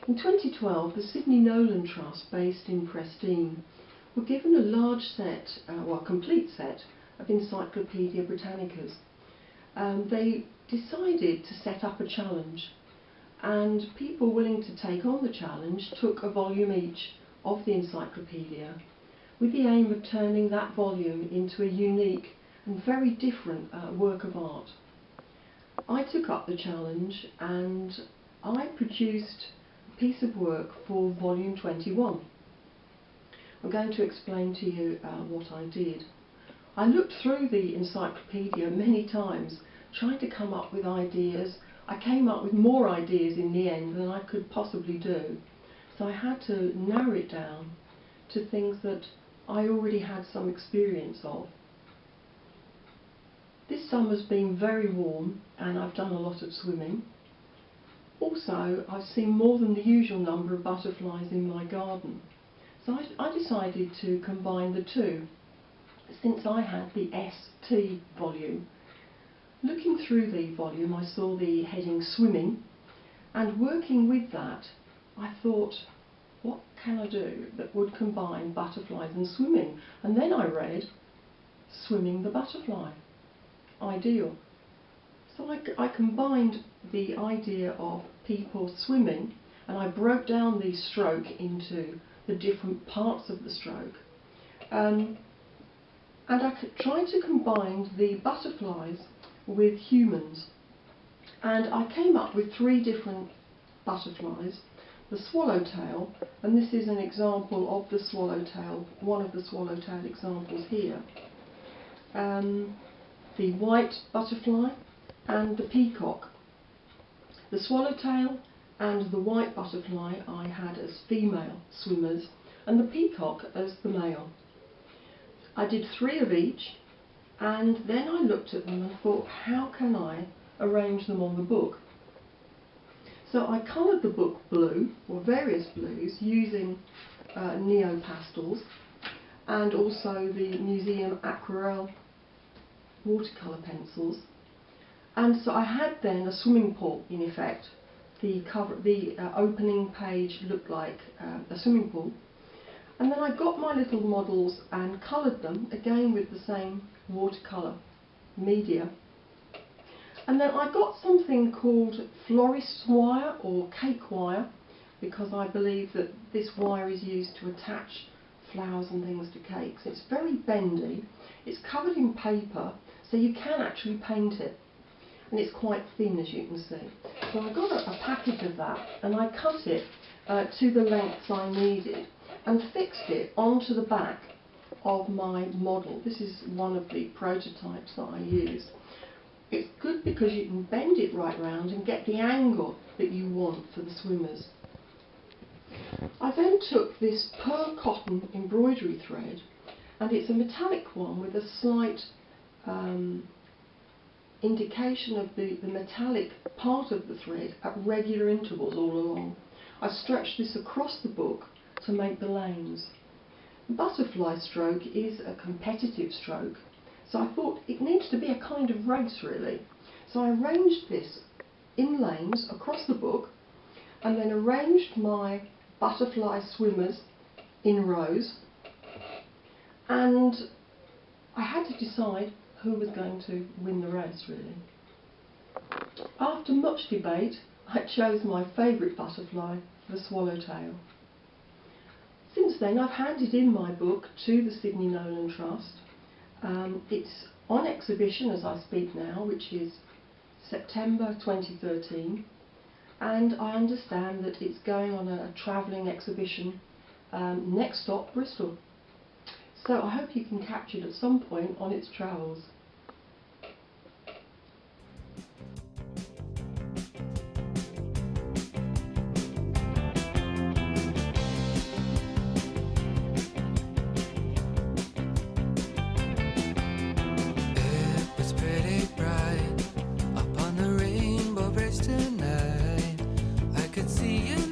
In 2012, the Sidney Nolan Trust, based in Preston, were given a large set, well, a complete set of Encyclopaedia Britannicas. They decided to set up a challenge, and people willing to take on the challenge took a volume each of the encyclopedia, with the aim of turning that volume into a unique and very different work of art. I took up the challenge and I produced a piece of work for volume 21. I'm going to explain to you what I did. I looked through the encyclopedia many times, trying to come up with ideas. I came up with more ideas in the end than I could possibly do, so I had to narrow it down to things that I already had some experience of. This summer's been very warm and I've done a lot of swimming. Also, I've seen more than the usual number of butterflies in my garden. So I decided to combine the two, since I had the ST volume. Looking through the volume, I saw the heading Swimming, and working with that, I thought, what can I do that would combine butterflies and swimming? And then I read Swimming the Butterfly. Ideal. So I combined the idea of people swimming, and I broke down the stroke into the different parts of the stroke, and I tried to combine the butterflies with humans, and I came up with 3 different butterflies. The swallowtail, and this is an example of the swallowtail, one of the swallowtail examples here, the white butterfly and the peacock. The swallowtail and the white butterfly I had as female swimmers, and the peacock as the male. I did 3 of each, and then I looked at them and thought, how can I arrange them on the book? So I coloured the book blue, or various blues, using neo-pastels and also the museum aquarelle watercolour pencils. And so I had then a swimming pool in effect. The opening page looked like a swimming pool. And then I got my little models and coloured them, again with the same watercolour media. And then I got something called florist's wire or cake wire, because I believe that this wire is used to attach flowers and things to cakes. It's very bendy, it's covered in paper, so you can actually paint it. And it's quite thin, as you can see. So I got a package of that, and I cut it to the lengths I needed and fixed it onto the back of my model. This is one of the prototypes that I used. It's good because you can bend it right round and get the angle that you want for the swimmers. I then took this pearl cotton embroidery thread, and it's a metallic one with a slight indication of the metallic part of the thread at regular intervals all along. I stretched this across the book to make the lanes. The butterfly stroke is a competitive stroke, so I thought it needs to be a kind of race really. So I arranged this in lanes across the book, and then arranged my butterfly swimmers in rows, and I had to decide who was going to win the race really. After much debate, I chose my favourite butterfly, the swallowtail. Since then I've handed in my book to the Sidney Nolan Trust. It's on exhibition as I speak now, which is September 2013, and I understand that it's going on a travelling exhibition next stop Bristol. So I hope you can catch it at some point on its travels. See you